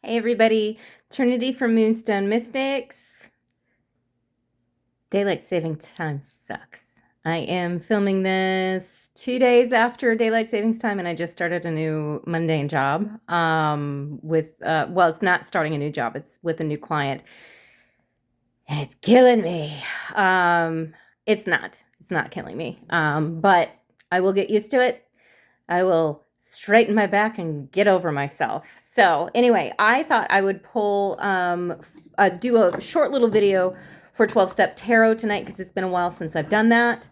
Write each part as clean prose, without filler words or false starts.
Hey everybody, Trinity from Moonstone Mystics. Daylight saving time sucks. I am filming this 2 days after daylight savings time, and I just started a new mundane job well, it's not starting a new job, it's with a new client, and it's killing me. It's not killing me, but I will get used to it. I will straighten my back and get over myself. So anyway, I thought I would do a short little video for 12-step tarot tonight because it's been a while since I've done that.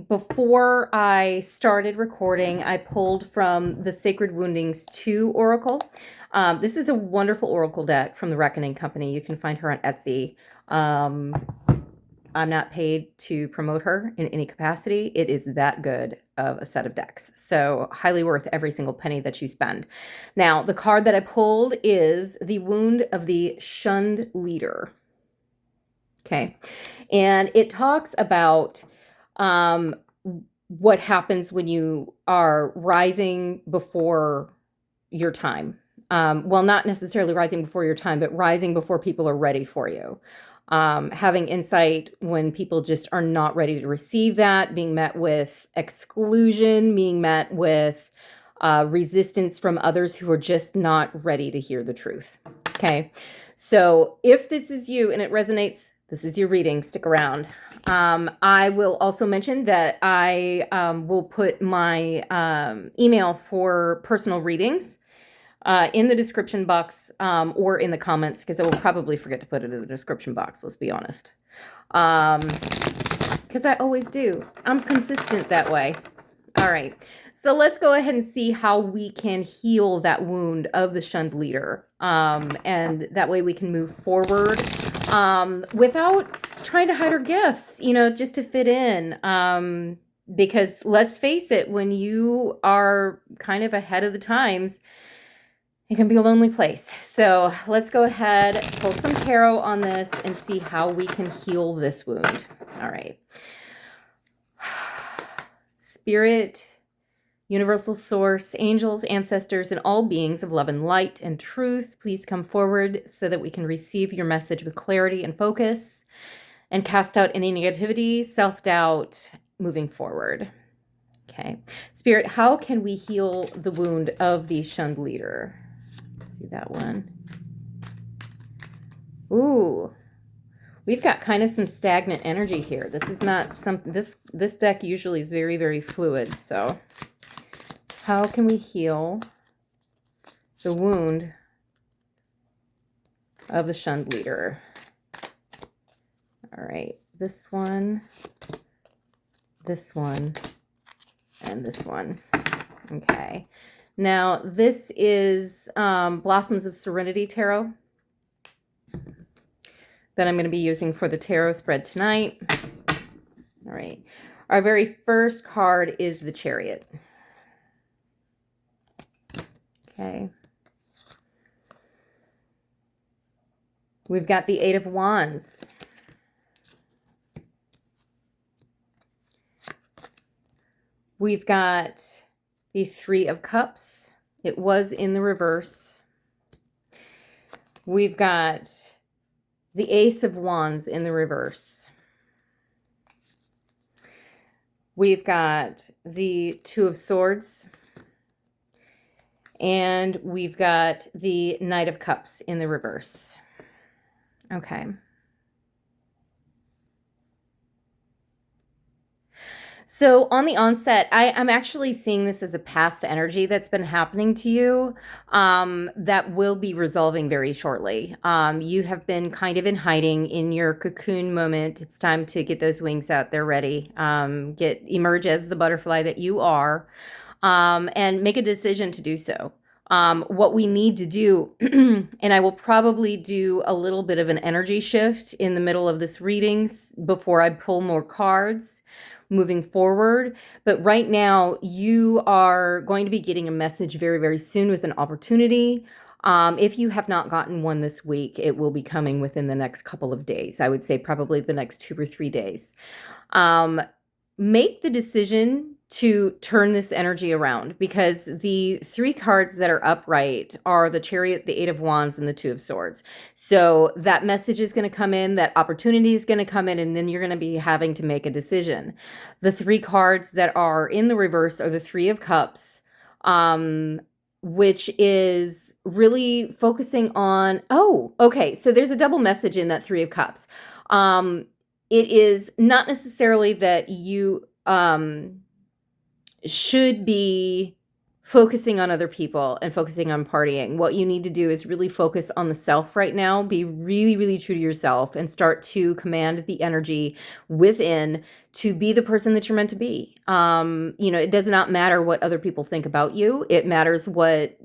Before I started recording, I pulled from the Sacred Woundings 2 Oracle. This is a wonderful oracle deck from the Reckoning Company. You can find her on Etsy. I'm not paid to promote her in any capacity. It is that good of a set of decks. So highly worth every single penny that you spend. Now, the card that I pulled is the Wound of the Shunned Leader. Okay. And it talks about what happens when you are rising before your time. Well, not necessarily rising before your time, but rising before people are ready for you. Having insight when people just are not ready to receive that, being met with exclusion, being met with resistance from others who are just not ready to hear the truth. Okay, so if this is you and it resonates, this is your reading. Stick around. I will also mention that I will put my email for personal readings in the description box or in the comments, because I will probably forget to put it in the description box, let's be honest. Because I always do. I'm consistent that way. All right. So let's go ahead and see how we can heal that wound of the shunned leader. And that way we can move forward without trying to hide our gifts, just to fit in. Because let's face it, when you are kind of ahead of the times, it can be a lonely place. So let's go ahead, pull some tarot on this and see how we can heal this wound. All right. Spirit, universal source, angels, ancestors, and all beings of love and light and truth, please come forward so that we can receive your message with clarity and focus and cast out any negativity, self-doubt, moving forward. Okay. Spirit, how can we heal the wound of the shunned leader? See that one. Ooh, we've got kind of some stagnant energy here. This is not something, this deck usually is very, very fluid. So how can we heal the wound of the shunned leader? All right, this one, and this one. Okay. Now, this is Blossoms of Serenity Tarot that I'm going to be using for the tarot spread tonight. All right. Our very first card is the Chariot. Okay. We've got the Eight of Wands. We've got the Three of Cups. It was in the reverse. We've got the Ace of Wands in the reverse. We've got the Two of Swords. And we've got the Knight of Cups in the reverse. Okay. So on the onset, I'm actually seeing this as a past energy that's been happening to you that will be resolving very shortly. You have been kind of in hiding in your cocoon moment. It's time to get those wings out. They're ready. Emerge as the butterfly that you are and make a decision to do so. What we need to do, and I will probably do a little bit of an energy shift in the middle of this readings before I pull more cards moving forward. But right now, you are going to be getting a message very, very soon with an opportunity. If you have not gotten one this week, it will be coming within the next couple of days. I would say probably the next 2 or 3 days. Make the decision to turn this energy around, because the three cards that are upright are the Chariot, the Eight of Wands, and the Two of Swords. So that message is going to come in, that opportunity is going to come in, and then you're going to be having to make a decision. The three cards that are in the reverse are the Three of Cups, which is really focusing on, oh, okay, so there's a double message in that Three of Cups. It is not necessarily that you should be focusing on other people and focusing on partying. What you need to do is really focus on the self right now. Be really, really true to yourself and start to command the energy within to be the person that you're meant to be. It does not matter what other people think about you. It matters what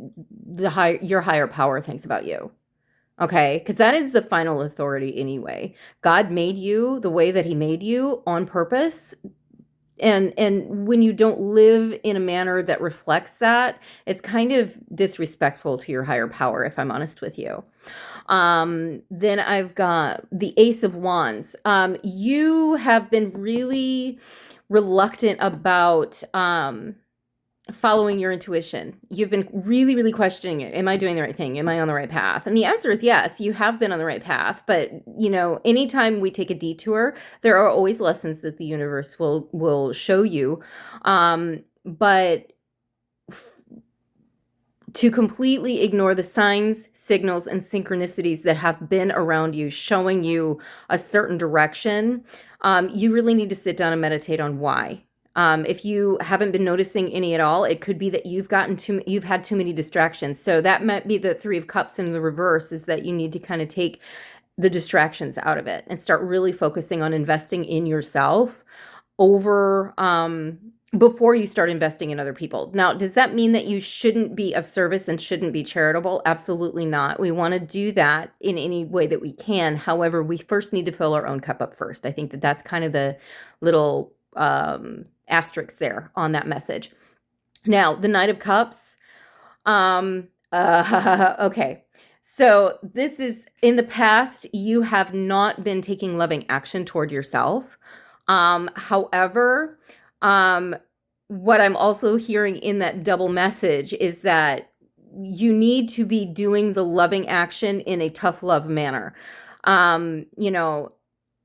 your higher power thinks about you. Okay, because that is the final authority anyway. God made you the way that he made you on purpose. And when you don't live in a manner that reflects that, it's kind of disrespectful to your higher power, if I'm honest with you. Then I've got the Ace of Wands. You have been really reluctant about following your intuition. You've been really, really questioning it. Am I doing the right thing? Am I on the right path? And the answer is yes, you have been on the right path. But, anytime we take a detour, there are always lessons that the universe will show you. But to completely ignore the signs, signals, and synchronicities that have been around you, showing you a certain direction, you really need to sit down and meditate on why. If you haven't been noticing any at all, it could be that you've had too many distractions. So that might be the Three of Cups in the reverse, is that you need to kind of take the distractions out of it and start really focusing on investing in yourself before you start investing in other people. Now, does that mean that you shouldn't be of service and shouldn't be charitable? Absolutely not. We want to do that in any way that we can. However, we first need to fill our own cup up first. I think that that's kind of the little asterisk there on that message. Now, the Knight of Cups. Okay. So this is, in the past, you have not been taking loving action toward yourself. However, what I'm also hearing in that double message is that you need to be doing the loving action in a tough love manner.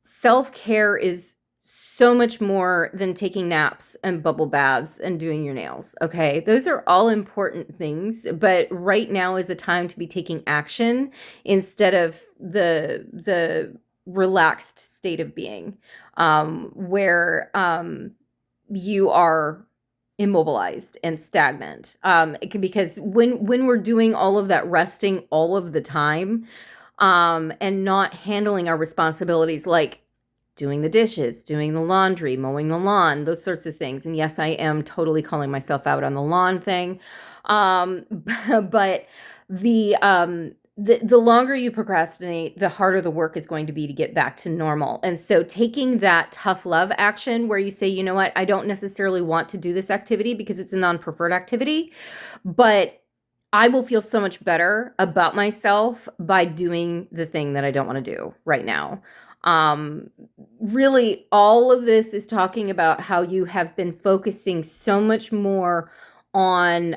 Self-care is so much more than taking naps and bubble baths and doing your nails. Okay. Those are all important things, but right now is a time to be taking action instead of the relaxed state of being, where, you are immobilized and stagnant. Because when we're doing all of that resting all of the time, and not handling our responsibilities, like doing the dishes, doing the laundry, mowing the lawn, those sorts of things. And yes, I am totally calling myself out on the lawn thing. But the longer you procrastinate, the harder the work is going to be to get back to normal. And so taking that tough love action where you say, you know what, I don't necessarily want to do this activity because it's a non-preferred activity, but I will feel so much better about myself by doing the thing that I don't want to do right now. Really, all of this is talking about how you have been focusing so much more on,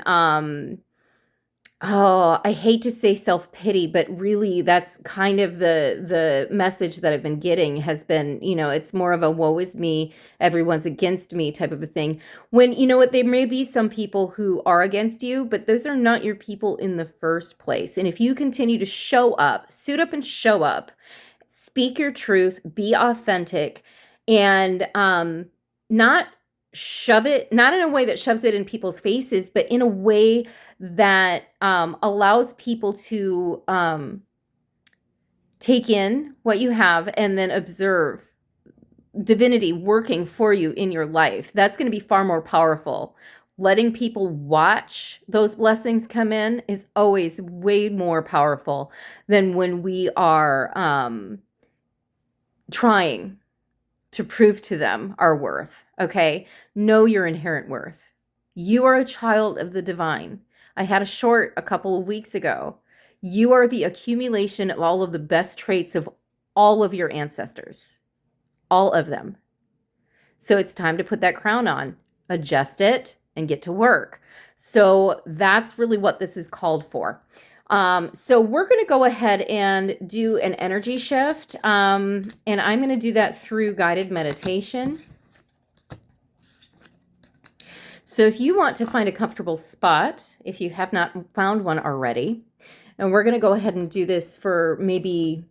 I hate to say self-pity, but really that's kind of the message that I've been getting has been, it's more of a woe is me, everyone's against me type of a thing. When, there may be some people who are against you, but those are not your people in the first place. And if you continue to show up, suit up and show up, speak your truth, be authentic, and not shove it, not in a way that shoves it in people's faces, but in a way that allows people to take in what you have and then observe divinity working for you in your life. That's going to be far more powerful. Letting people watch those blessings come in is always way more powerful than when we are trying to prove to them our worth. Okay? Know your inherent worth. You are a child of the divine. I had a short a couple of weeks ago. You are the accumulation of all of the best traits of all of your ancestors. All of them. So it's time to put that crown on. adjust it, and get to work. So that's really what this is called for. So we're going to go ahead and do an energy shift. And I'm going to do that through guided meditation. So if you want to find a comfortable spot, if you have not found one already, and we're going to go ahead and do this for maybe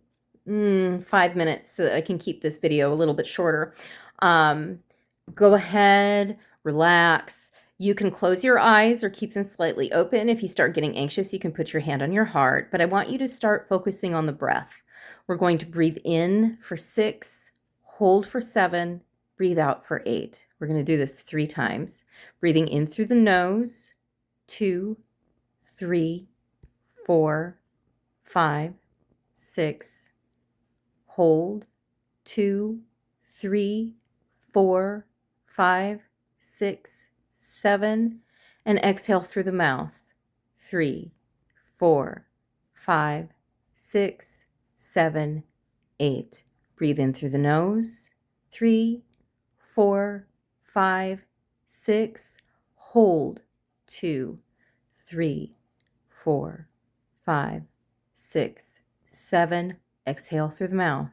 5 minutes so that I can keep this video a little bit shorter. Go ahead, relax. You can close your eyes or keep them slightly open. If you start getting anxious, you can put your hand on your heart. But I want you to start focusing on the breath. We're going to breathe in for 6, hold for 7, breathe out for 8. We're going to do this 3 times. Breathing in through the nose, 2, 3, 4, 5, 6. Hold, 2, 3, 4, 5, 6, 7. And exhale through the mouth, 3, 4, 5, 6, 7, 8. Breathe in through the nose, 3, 4, 5, 6. Hold, 2, 3, 4, 5, 6, 7. Exhale through the mouth,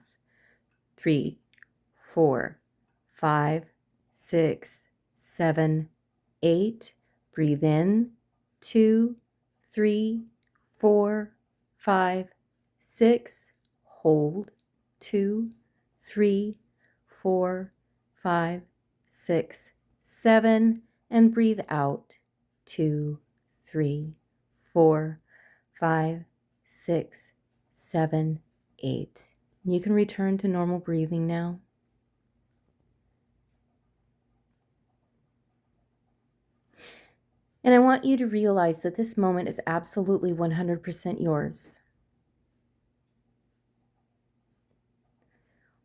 3, 4, 5, 6, 7, 8. Breathe in, 2, 3, 4, 5, 6. Hold, 2, 3, 4, 5, 6, 7. And breathe out, 2, 3, 4, 5, 6, 7, 8. You can return to normal breathing now. And I want you to realize that this moment is absolutely 100% yours.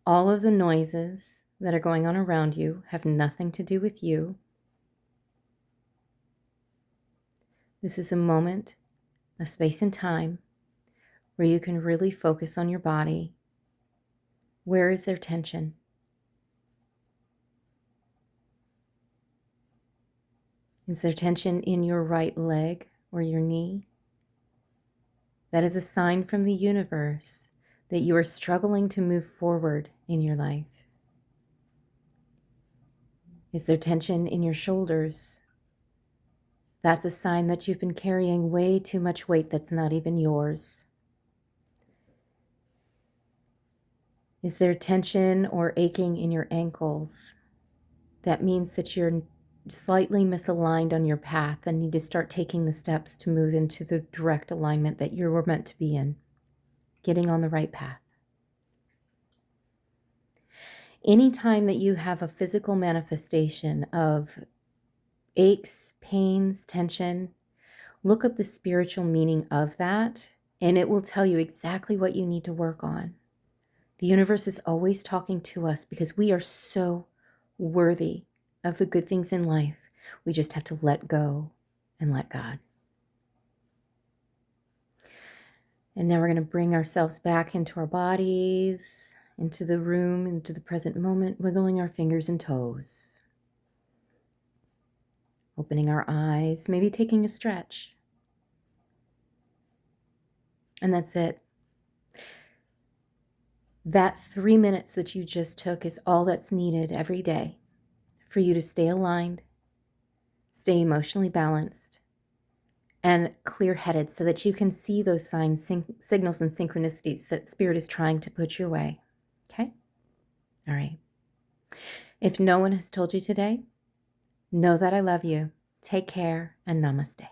All of the noises that are going on around you have nothing to do with you. This is a moment, a space and time, where you can really focus on your body. Where is there tension? Is there tension in your right leg or your knee? That is a sign from the universe that you are struggling to move forward in your life. Is there tension in your shoulders? That's a sign that you've been carrying way too much weight that's not even yours. Is there tension or aching in your ankles? That means that you're slightly misaligned on your path and need to start taking the steps to move into the direct alignment that you were meant to be in, getting on the right path. Anytime that you have a physical manifestation of aches, pains, tension, look up the spiritual meaning of that, and it will tell you exactly what you need to work on. The universe is always talking to us because we are so worthy of the good things in life. We just have to let go and let God. And now we're going to bring ourselves back into our bodies, into the room, into the present moment, wiggling our fingers and toes. Opening our eyes, maybe taking a stretch. And that's it. That 3 minutes that you just took is all that's needed every day for you to stay aligned, stay emotionally balanced, and clear-headed so that you can see those signs, signals, and synchronicities that Spirit is trying to put your way. Okay? All right. If no one has told you today, know that I love you. Take care and namaste.